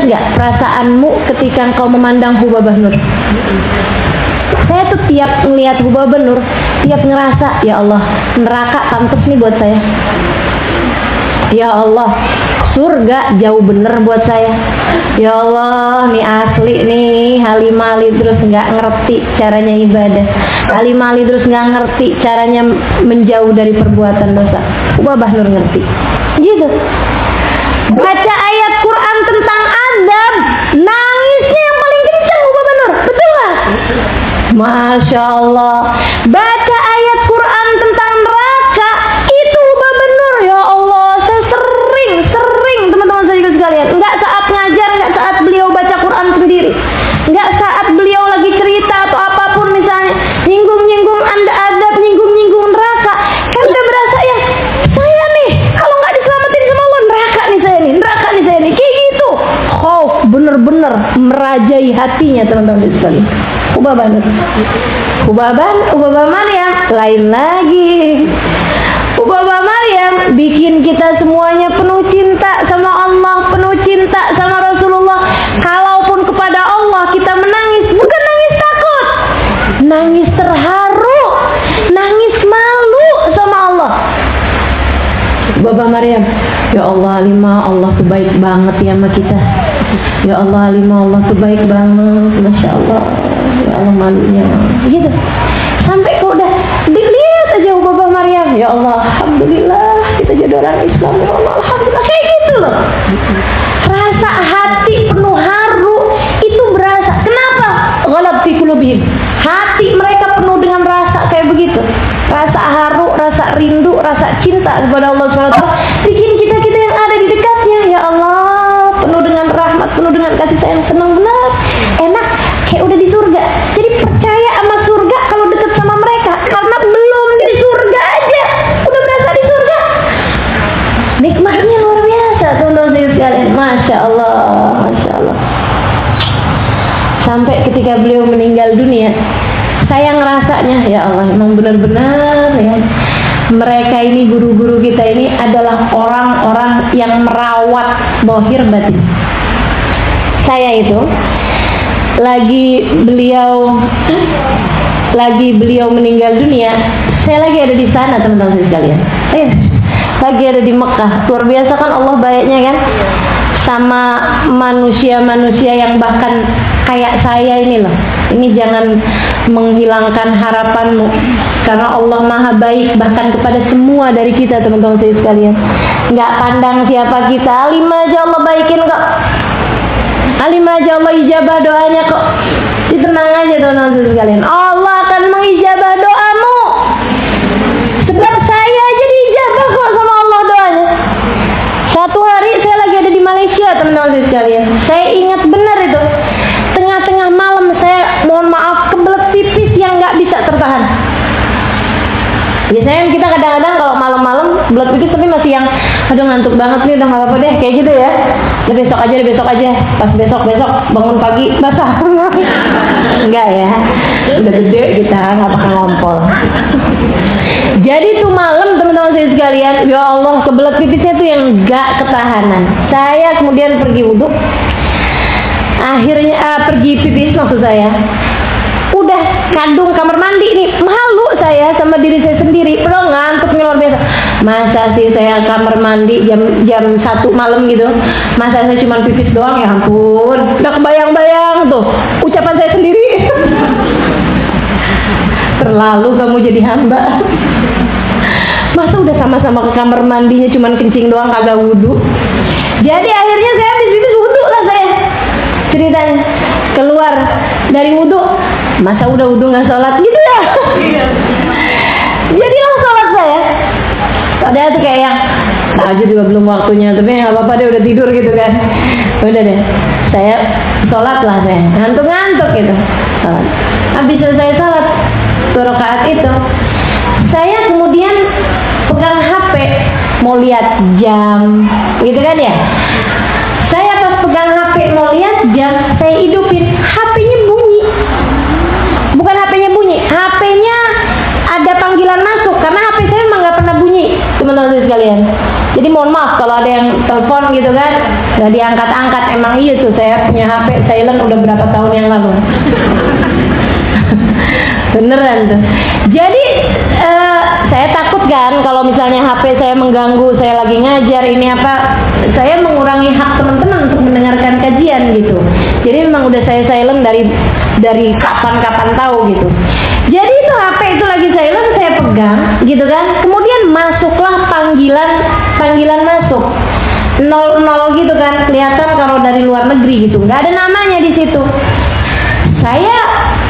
ingat nggak perasaanmu ketika engkau memandang Hubabah Nur? Saya tuh tiap ngelihat Hubabah Nur, tiap ngerasa, ya Allah, neraka pantas nih buat saya. Ya Allah, surga jauh bener buat saya. Ya Allah, nih asli nih Halimah Idrus nggak ngerti caranya ibadah. Halimah Idrus nggak ngerti caranya menjauh dari perbuatan dosa. Hubabah Nur ngerti. Gitu. Baca ayat Quran tentang adab, nangisnya yang paling kencang Hubabah Nur. Betul nggak? Masya Allah. Baca ayat Quran tentang neraka, itu Hubabah Nur. Ya Allah, saya sering teman-teman saya sekalian, nggak saat ngajar, nggak saat beliau baca Quran sendiri, nggak saat beliau lagi cerita atau apapun, misalnya nyinggung anda adab, nyinggung neraka, kan udah berasa ya, saya nih kalau nggak diselamatin sama Allah, neraka nih saya nih, kayak gitu. Bener-bener merajai hatinya teman-teman sekalian. Hubabah Nur. Hubabah Maryam lain lagi. Hubabah Maryam bikin kita semuanya penuh cinta sama Allah, penuh cinta sama Rasulullah. Kalaupun kepada Allah kita menangis, bukan nangis takut, nangis terharu, nangis malu sama Allah. Hubabah Maryam, ya Allah Halimah, Allah tuh baik banget ya sama kita. Ya Allah Halimah, Allah tuh baik banget, Masya Allah. Ya Allah malunya gitu. Sampai kok udah dilihat aja Hubabah Maryam, ya Allah, alhamdulillah kita jadi orang Islam, ya Allah, alhamdulillah, kayak gitu loh. Rasa hati penuh haru itu berasa. Kenapa? Ghalab fi qulubihim. Hati mereka penuh dengan rasa kayak begitu. Rasa haru, rasa rindu, rasa cinta kepada Allah SWT. Bikin kita yang ada di dekatnya, ya Allah, penuh dengan rahmat, penuh dengan kasih sayang, senang benar, enak, kayak udah di surga. Jadi percaya sama surga kalau deket sama mereka, karena belum di surga aja udah berasa di surga. Nikmatnya luar biasa teman-teman sekalian. Masya Allah, Masya Allah. Sampai ketika beliau meninggal dunia, saya ngerasanya, ya Allah, emang benar-benar ya, mereka ini, guru-guru kita ini adalah orang-orang yang merawat zahir batin. Saya itu lagi beliau meninggal dunia, saya lagi ada di sana teman-teman sekalian. Lagi ada di Mekah. Luar biasa kan Allah baiknya kan, sama manusia-manusia yang bahkan kayak saya ini loh. Ini jangan menghilangkan harapanmu, karena Allah Maha baik bahkan kepada semua dari kita teman-teman sekalian. Nggak pandang siapa kita, Halimah aja Allah baikin kok, Halimah aja Allah ijabah doanya kok. Tenang aja teman-teman sekalian, Allah akan mengijabah doamu. Sebab saya aja diijabah kok sama Allah doanya. Satu hari saya lagi ada di Malaysia teman-teman sekalian, saya ingat benar itu, tengah-tengah malam saya, mohon maaf, kebelet pipis yang nggak bisa tertahan. Biasanya kita kadang-kadang kalau malam-malam belet pipis tapi masih yang, aduh ngantuk banget nih, udah nggak apa-apa deh, kayak gitu ya. Besok aja, pas besok bangun pagi basah. Enggak ya, udah gede kita, nggak pakai ngompol. Jadi tuh malam teman-teman saya sekalian, ya Allah, kebelet pipisnya tuh yang nggak ketahanan. Saya kemudian pergi wudhu, akhirnya pergi pipis maksud saya. Udah kandung kamar mandi nih, malu saya sama diri saya sendiri, belum ngantuknya luar biasa. Masa sih saya kamar mandi jam 1 malam gitu, masa saya cuma pipis doang, ya ampun, udah kebayang-bayang tuh ucapan saya sendiri. Terlalu kamu jadi hamba. Masa udah sama-sama ke kamar mandinya cuman kencing doang, kagak wudhu. Jadi akhirnya saya habis pipis wudhu lah saya. Ceritanya keluar dari wudhu, masa udah wudhu nggak sholat gitu ya. Jadilah sholat saya. Padahal tuh kayak yang aja juga belum waktunya, tapi nggak apa-apa deh, udah tidur gitu kan. Udah deh, saya sholat lah saya, ngantuk gitu. Sholat. Habis selesai sholat 2 rakaat itu, saya kemudian pegang HP mau lihat jam, gitu kan ya. Saya pas pegang HP mau lihat jam, saya hidupin, HP-nya bunyi. Bukan HP-nya bunyi, HP-nya ada panggilan masuk, karena HP saya memang nggak pernah bunyi teman-teman sekalian. Jadi mohon maaf kalau ada yang telepon gitu kan, Gak diangkat-angkat. Emang iya tuh, saya punya HP silent udah berapa tahun yang lalu. Beneran tuh. Jadi saya takut kan kalau misalnya HP saya mengganggu, saya lagi ngajar ini apa, saya mengurangi hak teman-teman untuk mendengarkan kajian gitu. Jadi memang udah saya silent dari kapan-kapan tahu gitu. Jadi itu HP itu lagi silent, saya pegang gitu kan. Kemudian masuklah panggilan masuk 00 gitu kan, kelihatan kalau dari luar negeri gitu, nggak ada namanya di situ. Saya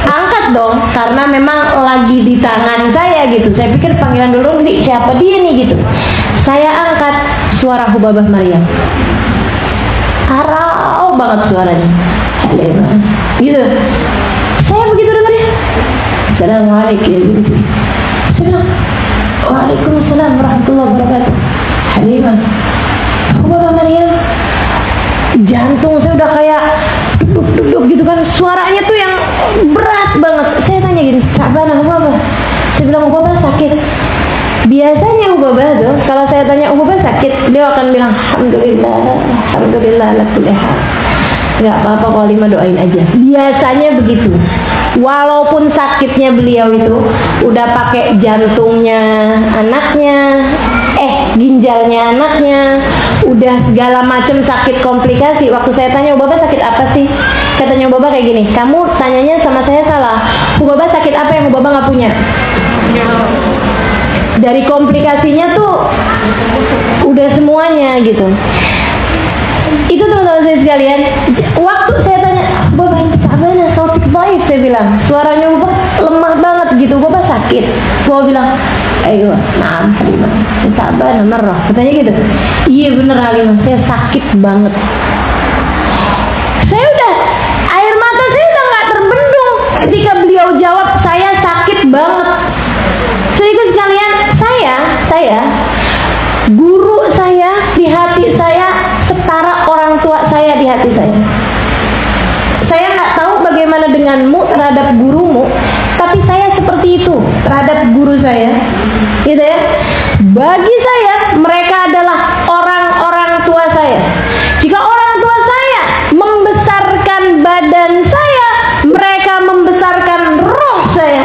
angkat dong, karena memang lagi di tangan saya gitu. Saya pikir panggilan dulu nih, siapa dia nih gitu. Saya angkat, suara Hubabah Maryam. Harau banget suaranya, gitu. Saya begitu dengarnya, Assalamualaikum gitu. Waalaikumsalam warahmatullahi wabarakatuh. Halimah, Hubabah Maryam. Jantung saya udah kayak duduk gitu kan, suaranya tuh yang berat banget. Saya tanya gini, Sabana Hubabah? Saya bilang, Hubabah sakit? Biasanya Hubabah tuh, kalau saya tanya Hubabah sakit, dia akan bilang, Alhamdulillah ala kulli hal. Nggak apa-apa, kalau Lima doain aja. Biasanya begitu. Walaupun sakitnya beliau itu udah pakai jantungnya anaknya, ginjalnya anaknya, udah segala macam sakit komplikasi. Waktu saya tanya, Hubabah sakit apa sih? Katanya Hubabah kayak gini, kamu tanyanya sama saya salah. Hubabah sakit apa yang Hubabah nggak punya? Dari komplikasinya tuh udah semuanya gitu. Itu teman-teman saya sekalian, waktu saya tanya, Hubabah ini sabana, sautik baik, saya bilang, suaranya Hubabah lemah banget gitu, Hubabah sakit. Hubabah bilang, ayo, maaf Halimah, saya sabana merah, katanya gitu. Iya bener Halimah, saya sakit banget. Saya udah, air mata saya udah gak terbendung ketika beliau jawab, saya sakit banget. Sedikit sekalian, saya guru saya di hati saya setara orang tua saya di hati saya. Saya nggak tahu bagaimana denganmu terhadap gurumu, tapi saya seperti itu terhadap guru saya, gitu ya. Bagi saya mereka adalah orang-orang tua saya. Jika orang tua saya membesarkan badan saya, mereka membesarkan roh saya.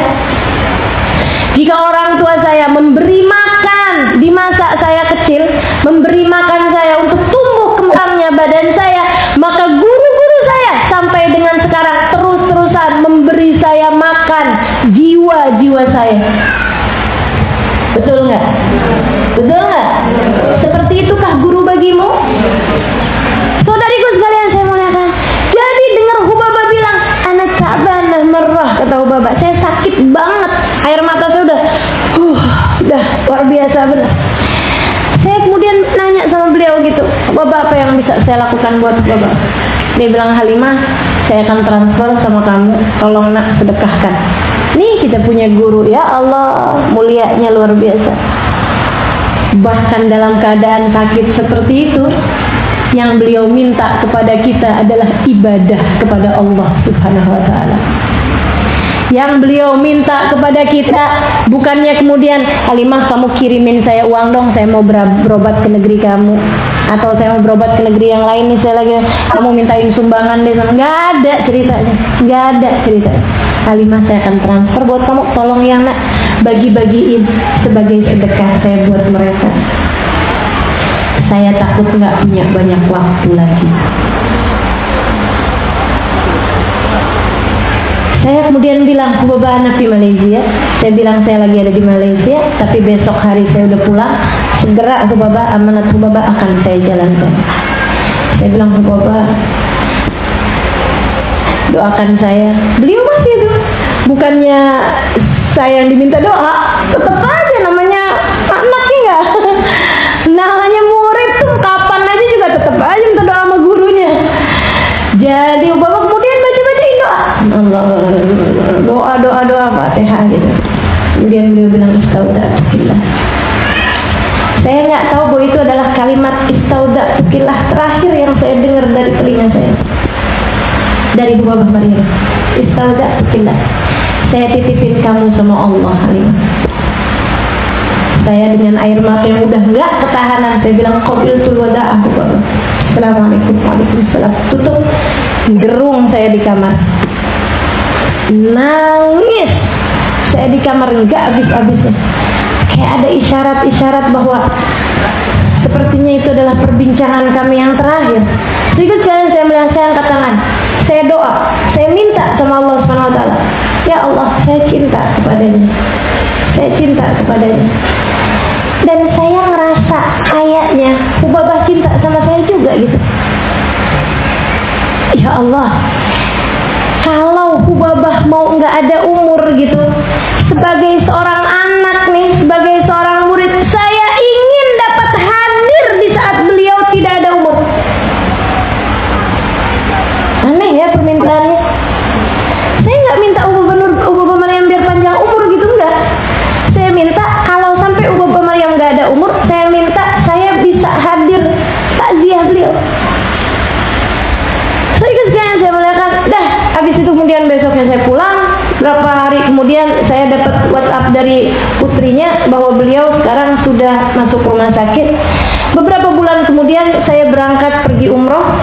Jika orang tua saya memberi makan di masa saya kecil, memberi makan saya untuk tumbuh kembangnya badan saya, maka guru-guru saya sampai dengan sekarang terus-terusan memberi saya makan jiwa-jiwa saya. Betul nggak? Betul nggak? Seperti itukah guru bagimu? Saudariku sekalian, saya mau katakan, jadi dengar Hubabah bilang, anak sabanah merah, kata Hubabah, saya sakit banget, air mata saya udah luar biasa benar. Saya kemudian nanya sama beliau gitu, Hubabah apa yang bisa saya lakukan buat Hubabah? Dia bilang, Halimah, saya akan transfer sama kamu, tolong nak sedekahkan. Nih kita punya guru, ya Allah, mulianya luar biasa. Bahkan dalam keadaan sakit seperti itu, yang beliau minta kepada kita adalah ibadah kepada Allah Subhanahu wa ta'ala. Yang beliau minta kepada kita bukannya kemudian, Halimah kamu kirimin saya uang dong, saya mau berobat ke negeri kamu, atau saya mau berobat ke negeri yang lain nih, saya lagi, kamu mintain sumbangan deh. Nggak ada ceritanya, nggak ada ceritanya. Halimah saya akan transfer buat kamu, tolong ya nak, bagi-bagiin sebagai sedekah saya buat mereka. Saya takut nggak punya banyak waktu lagi. Saya kemudian bilang, Hubabah anak di Malaysia. Saya bilang saya lagi ada di Malaysia, tapi besok hari saya udah pulang. Segera Hubabah, amanat Hubabah akan saya jalankan. Saya bilang, Hubabah, doakan saya. Beliau masih itu, bukannya saya yang diminta doa, tetap aja namanya anaknya nggak. Namanya murid tuh kapan aja juga tetap aja minta doa sama gurunya. Jadi Hubabah kemudian baca-bacain doa, doa Fatihah gitu. Kemudian beliau bilang, Istaudatukillah. Saya nggak tahu bahwa itu adalah kalimat Istaudatukillah terakhir yang saya dengar dari telinga saya, dari Hubabah Maryam. Istaudatukillah, saya titipin kamu sama Allah Halimah. Saya dengan air mata yang udah nggak ketahanan, saya bilang, qabiltul wada'ah Hubabah. Assalamualaikum, waalaikumsalam. Tutup, gerung saya di kamar, nangis saya di kamar nggak habis-habisnya. Kayak ada isyarat-isyarat bahwa sepertinya itu adalah perbincangan kami yang terakhir. Sedikit sekalian saya melihat, saya angkat tangan, saya doa, saya minta sama Allah Subhanahu Wa Taala, ya Allah, saya cinta kepadanya, saya cinta kepadanya. Dan saya ngerasa kayaknya Hubabah cinta sama saya juga gitu. Ya Allah, kalau Hubabah mau nggak ada umur gitu, sebagai seorang anak nih, sebagai seorang murid, saya ingin dapat hadir di saat beliau tidak ada umur. Aneh ya permintaannya. Saya nggak minta Hubabah Maryam biar panjang umur gitu, enggak. Saya minta kalau sampai Hubabah Maryam nggak ada umur, saya minta saya bisa hadir takziah beliau. Saya melihatkan, dah habis itu kemudian besoknya saya pulang. Berapa hari kemudian saya dapat WhatsApp dari putrinya bahwa beliau sekarang sudah masuk rumah sakit. Beberapa bulan kemudian saya berangkat pergi umroh,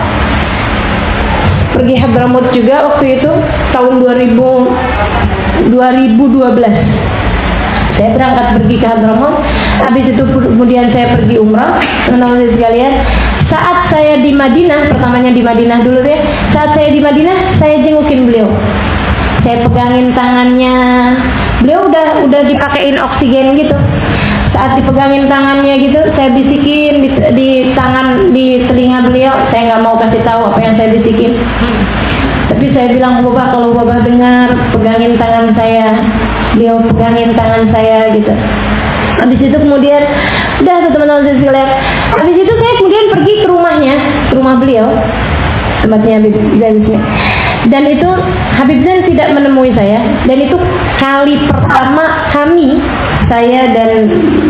pergi Hadramaut juga waktu itu tahun 2012. Saya berangkat pergi ke Hadramaut. Habis itu kemudian saya pergi umrah. Teman-teman sekalian, saat saya di Madinah, pertamanya di Madinah dulu deh. Saat saya di Madinah, saya jengukin beliau. Saya pegangin tangannya. Beliau udah dipakein oksigen gitu. Saat dipegangin tangannya gitu, saya bisikin di tangan, di telinga beliau. Saya nggak mau kasih tahu apa yang saya bisikin. Tapi saya bilang, Bapak, kalau Bapak dengar, pegangin tangan saya. Beliau pegangin tangan saya gitu. Habis itu kemudian, udah tuh teman-teman sekalian. Habis itu saya kemudian pergi ke rumahnya, ke rumah beliau, tempatnya Habib Zain. Dan itu Habib Zain tidak menemui saya. Dan itu kali pertama kami, saya dan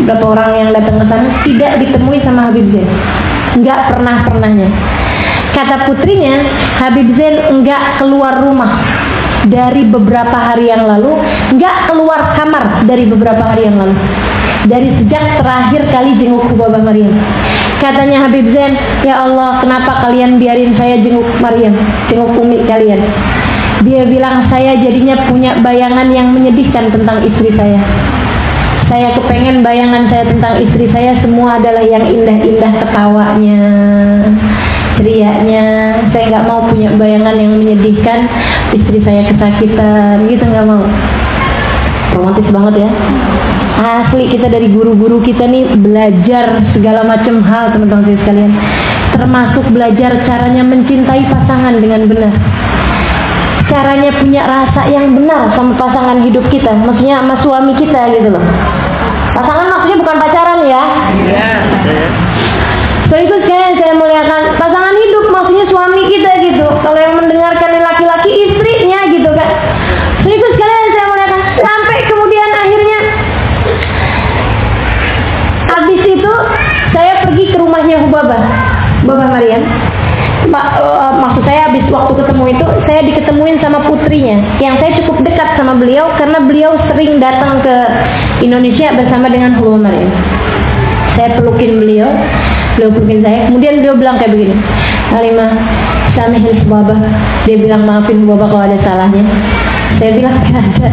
beberapa orang yang datang ke sana, tidak ditemui sama Habib Zain. Nggak pernahnya. Kata putrinya, Habib Zain nggak keluar rumah dari beberapa hari yang lalu, nggak keluar kamar dari beberapa hari yang lalu, dari sejak terakhir kali jenguk Hubabah Maryam. Katanya Habib Zain, ya Allah, kenapa kalian biarin saya jenguk Maryam, jenguk umi kalian? Dia bilang, saya jadinya punya bayangan yang menyedihkan tentang istri saya. Saya kepengen bayangan saya tentang istri saya semua adalah yang indah-indah, ketawanya, cerianya. Saya nggak mau punya bayangan yang menyedihkan, istri saya kesakitan gitu, nggak mau. Romantis banget ya. Asli, kita dari guru-guru kita nih belajar segala macam hal, teman-teman sekalian. Termasuk belajar caranya mencintai pasangan dengan benar, caranya punya rasa yang benar sama pasangan hidup kita, maksudnya sama suami kita gitu loh. Pasangan maksudnya bukan pacaran ya. Setelah itu saya melihatkan pasangan hidup maksudnya suami kita gitu. Kalau yang mendengarkan laki-laki, istrinya gitu kan. Setelah itu sekalian saya melihatkan, sampai kemudian akhirnya habis itu saya pergi ke rumahnya Hubabah Maryam. Maksud saya habis waktu ketemu itu, saya diketemuin sama putrinya yang saya cukup dekat sama beliau karena beliau sering datang ke Indonesia bersama dengan Hubabah Maryam. Saya pelukin beliau pelukin saya. Kemudian beliau bilang kayak begini, Halimah, samihin Hubabah. Dia bilang, maafin Hubabah kalau ada salahnya. Saya bilang, nggak ada,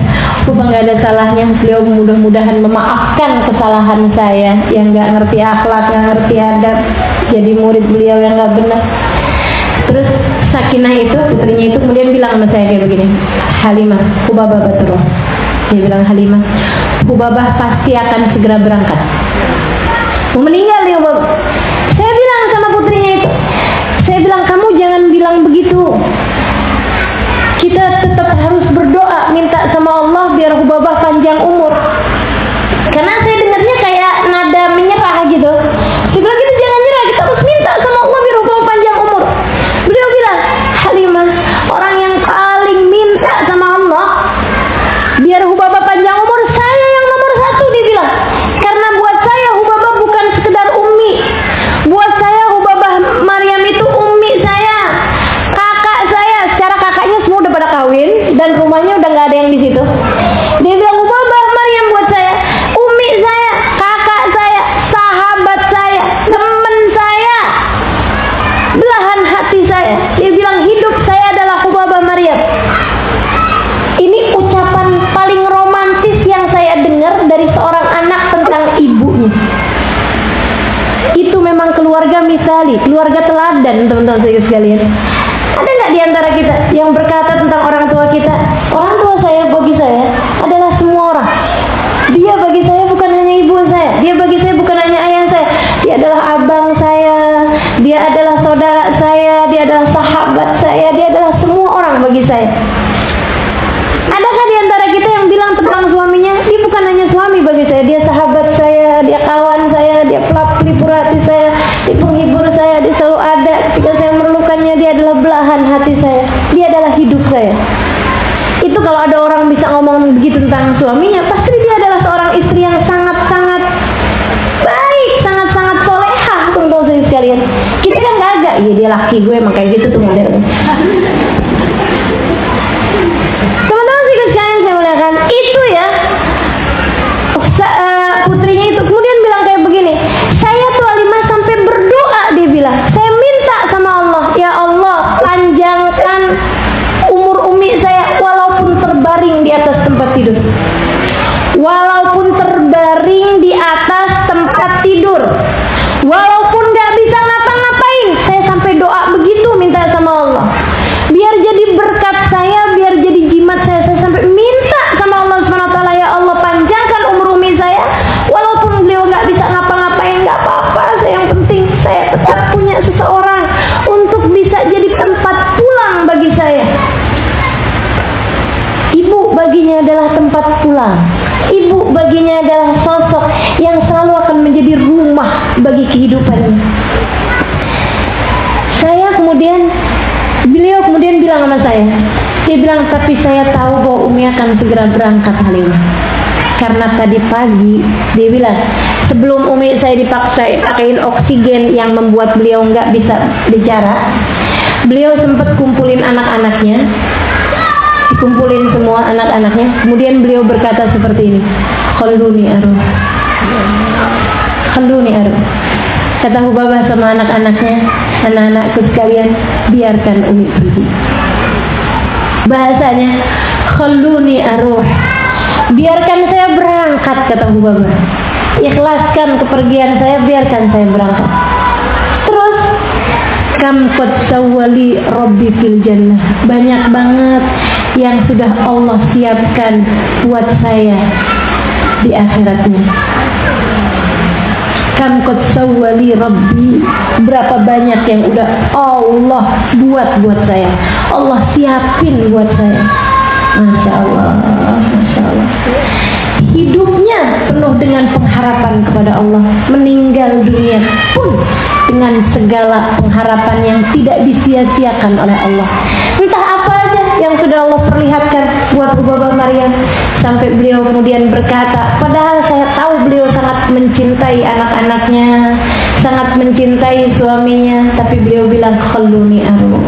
Hubabah nggak ada salahnya. Beliau mudah-mudahan memaafkan kesalahan saya yang nggak ngerti akhlak, nggak ngerti adab, jadi murid beliau yang nggak benar. Terus Sakinah itu, putrinya itu kemudian bilang sama saya kayak begini, Halimah, Hubabah betul. Dia bilang, Halimah, Hubabah pasti akan segera berangkat, mau meninggal dia Hubabah. Saya bilang sama putrinya itu, saya bilang, kamu jangan bilang begitu. Kita tetap harus berdoa, minta sama Allah biar Hubabah panjang umur. Karena saya dengarnya kayak nada menyerah gitu. Saya bilang, kita jangan nyerah, kita harus minta sama Allah biar Hubabah panjang umur. Beliau bilang, Halimah, orang yang paling minta sama Allah biar Hubabah panjang umur, saya yang nomor satu, dia bilang. Karena buat saya Hubabah bukan sekedar ummi. Buat saya Hubabah Maryam itu ummi saya, kakak saya. Secara kakaknya semua udah pada kawin dan rumahnya udah nggak ada yang di situ. Dia bilang, Hubabah Maryam keluarga misali, keluarga teladan, teman-teman sekalian. Ada nggak di antara kita yang berkata tentang orang tua kita, orang tua saya bagi saya adalah semua orang. Dia bagi saya bukan hanya ibu saya, dia bagi saya bukan hanya ayah saya, dia adalah abang saya, dia adalah saudara saya, dia adalah sahabat saya, dia adalah semua orang bagi saya. Adakah di antara kita yang bilang tentang suaminya, dia bukan hanya suami bagi saya, dia sahabat saya, dia kawan saya, dia pelipur hati saya, dia penghibur saya, dia selalu ada ketika saya memerlukannya, dia adalah belahan hati saya, dia adalah hidup saya. Itu kalau ada orang bisa ngomong begitu tentang suaminya, pasti dia adalah seorang istri yang sangat-sangat baik, sangat-sangat solehah, teman-teman sekalian. Kita kan gak agak, iya dia laki gue emang kayak gitu tuh modelnya. Teman-teman sekalian saya muliakan, itu ya putrinya itu kemudian bilang kayak begini, saya tuh Alimah sampai berdoa, dia bilang, saya minta sama Allah, ya Allah panjangkan umur umi saya walaupun terbaring di atas tempat tidur, walaupun terbaring di atas tempat tidur, walaupun gak bisa ngapa-ngapain, saya sampai doa begitu minta sama Allah, biar jadi berkat saya, biar jadi jimat saya sampai minta sama Allah SWT, ya Allah panjangkan umur umi saya, walaupun beliau gak bisa ngapa-ngapain, gak apa-apa, yang penting saya tetap punya seseorang untuk bisa jadi tempat pulang bagi saya. Ibu baginya adalah tempat pulang. Ibu baginya adalah sosok yang selalu akan menjadi rumah bagi kehidupannya. Beliau kemudian bilang sama saya, dia bilang, tapi saya tahu bahwa Umi akan segera berangkat Halimah. Karena tadi pagi, dia bilang, sebelum Umi saya pakaiin oksigen yang membuat beliau nggak bisa bicara, beliau sempat kumpulin anak-anaknya, dikumpulin semua anak-anaknya, kemudian beliau berkata seperti ini, khalluni aruh, khalluni aruh. Kata Hubabah sama anak-anaknya, anak-anakku sekalian, biarkan Umi pergi. Bahasanya, khalluni aruh, biarkan saya berangkat, kata Hubabah. Ikhlaskan kepergian saya, biarkan saya berangkat. Terus, kam qad sawwali rabbi fil jannah, banyak banget yang sudah Allah siapkan buat saya di akhiratnya. Kam qad sawwali rabbi, berapa banyak yang udah Allah buat saya, Allah siapin buat saya. Masya Allah, Masya Allah. Hidupnya penuh dengan pengharapan kepada Allah, meninggal dunia pun dengan segala pengharapan yang tidak disia-siakan oleh Allah. Entah apa aja yang sudah Allah perlihatkan buat Hubabah Maryam, sampai beliau kemudian berkata, padahal saya tahu beliau sangat mencintai anak-anaknya, sangat mencintai suaminya, tapi beliau bilang, khalluni aruh,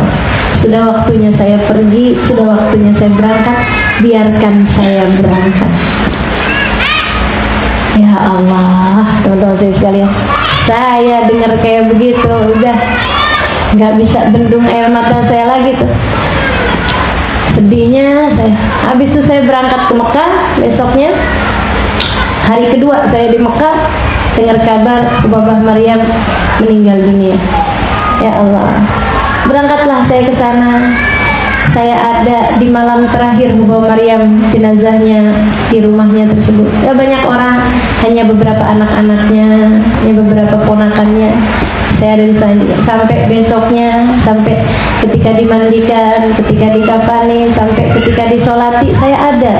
sudah waktunya saya pergi, sudah waktunya saya berangkat, biarkan saya berangkat. Ya Allah, teman-teman sekalian, saya dengar kayak begitu, udah nggak bisa bendung air mata saya lagi tuh. Sedihnya saya. Habis itu saya berangkat ke Mekah. Besoknya, hari kedua saya di Mekah, dengar kabar Hubabah Maryam meninggal dunia. Ya Allah, berangkatlah saya ke sana. Saya ada di malam terakhir Hubabah Maryam, jenazahnya di rumahnya tersebut. Ya, banyak orang, hanya beberapa anak-anaknya, hanya beberapa ponakannya. Saya ada di sana sampai besoknya, sampai ketika dimandikan, ketika dikafani, sampai ketika disolati, saya ada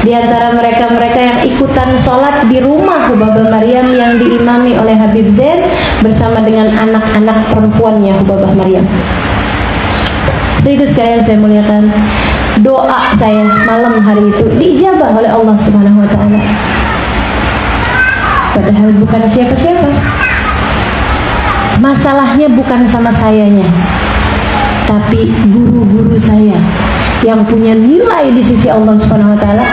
di antara mereka-mereka yang ikutan sholat di rumah Hubabah Maryam yang diimami oleh Habib Zain bersama dengan anak-anak perempuannya Hubabah Maryam. Sedikit sekalian saya muliakan, doa saya malam hari itu diijabah oleh Allah Subhanahu wa Ta'ala. Padahal bukan siapa-siapa. Masalahnya bukan sama sayanya, tapi guru-guru saya yang punya nilai di sisi Allah Subhanahu wa Ta'ala,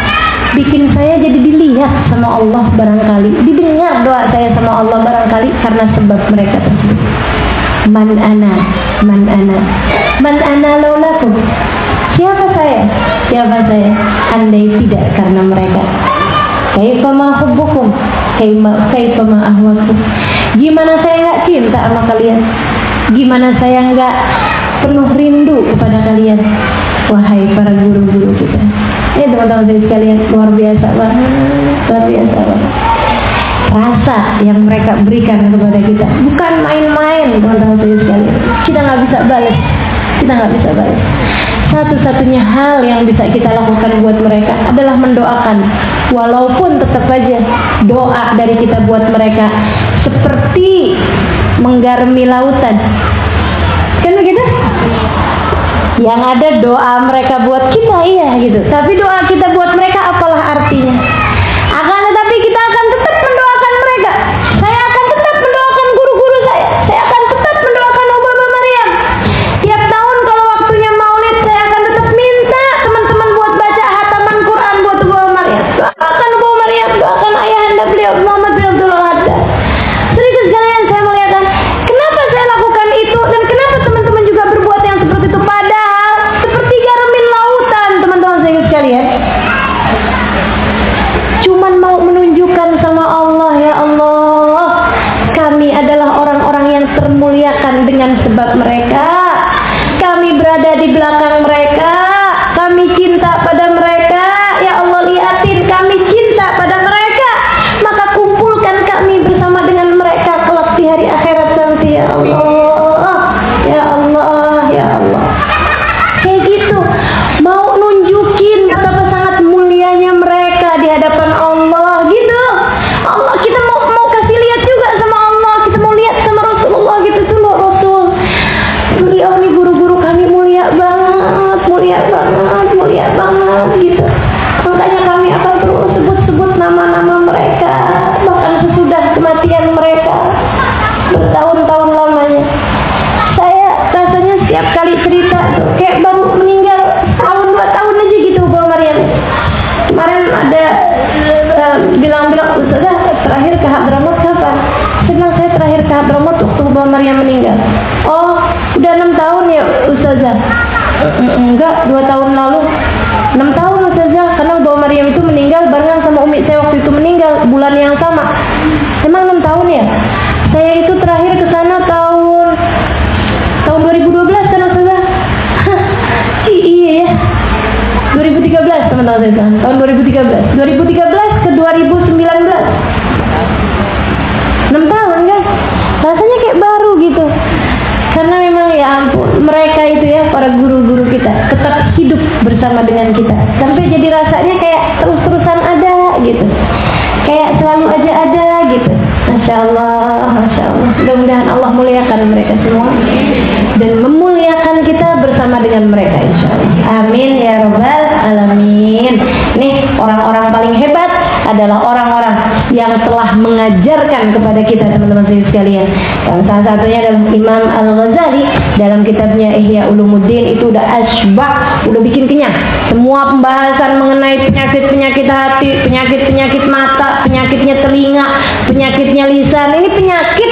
bikin saya jadi dilihat sama Allah barangkali, didengar doa saya sama Allah barangkali karena sebab mereka tersebut. Man ana, man ana, man ana laulakum. Siapa saya? Siapa saya? Andai tidak karena mereka. Kaifa ma hubbukum? kaifa ma ahwaku. Gimana saya nggak cinta sama kalian? Gimana saya nggak penuh rindu kepada kalian? Wahai para guru-guru kita. Ini teman-teman saya sekalian, luar biasa banget, luar biasa banget. Rasa yang mereka berikan kepada kita bukan main-main, teman-teman saya sekalian. Kita nggak bisa balas, kita nggak bisa balas. Satu-satunya hal yang bisa kita lakukan buat mereka adalah mendoakan. Walaupun tetap aja doa dari kita buat mereka seperti menggarami lautan, kan begitu? Yang ada doa mereka buat kita, iya gitu. Tapi doa kita buat mereka apalah artinya? Akan tetapi kita akan tetap mendoakan mereka. Saya akan tetap mendoakan guru-guru saya. Saya akan tetap mendoakan Ubama Maryam. Tiap tahun kalau waktunya Maulid, saya akan tetap minta teman-teman buat baca hataman Quran buat Ubama Maryam. Doakan Ubama Maryam, doakan ayahanda beliau Muhammad bin Abdul Haddad. Serius sekalian, saya melihatkan kenapa saya lakukan itu dan kenapa teman-teman juga berbuat yang seperti itu, padahal seperti garamin lautan, teman-teman saya sekalian. Cuman mau menunjukkan sama Allah, ya Allah, kami adalah orang-orang yang termuliakan dengan sebab mereka. Kami berada di belakang mereka. Kami cinta pada mereka. Ya Allah, liatin kami cinta pada mereka. Maka kumpulkan kami bersama dengan mereka kelak di hari akhirat nanti, ya Allah. Ya Allah, ya Allah. Kayak gitu. Mau nunjukin betapa sangat mulianya mereka di hadapan Allah, gitu. Allah, kita mau kasih lihat juga sama Allah. Kita mau lihat sama Rasulullah gitu, sama Rasul. Beliau nih guru-guru kami mulia banget, mulia banget, mulia banget gitu. Makanya kami akan terus sebut-sebut nama-nama mereka, bahkan sesudah kematian mereka bertahun-tahun lamanya. Saya rasanya setiap kali cerita kayak baru meninggal tahun 2 tahun aja gitu Bu Maryam. Kemarin ada bilang-bilang, Ustazah terakhir ke Hadramaut kapan? Senang, saya terakhir ke Hadramaut waktu Bu Maryam meninggal. Oh, udah 6 tahun ya Ustazah? Enggak, 2 tahun lalu. 6 tahun Ustazah, karena Bu Maryam itu meninggal barengan sama umi saya waktu itu meninggal bulan yang sama. Emang 6 tahun ya? Saya itu terakhir ke sana tahun 2012 kan Ustazah? Iya ya. 2013 teman-teman saya, tahun 2013 ke 2019, 6 tahun kan, rasanya kayak baru gitu. Karena memang ya ampun, mereka itu ya, para guru-guru kita tetap hidup bersama dengan kita, sampai jadi rasanya kayak terus-terusan ada gitu, kayak selalu aja ada gitu. Masya Allah, Masya Allah. Mudah-mudahan Allah muliakan mereka semua dan memuliakan kita bersama dengan mereka, insya Allah. Amin ya Rabbal Alamin. Nih, orang-orang paling hebat adalah orang-orang yang telah mengajarkan kepada kita, teman-teman sekalian. Dan salah satunya adalah Imam Al-Ghazali dalam kitabnya Ihya Ulumuddin. Itu udah asbah, udah bikin kenyang. Semua pembahasan mengenai penyakit-penyakit hati, penyakit-penyakit mata, penyakitnya telinga, penyakitnya lisan. Ini penyakit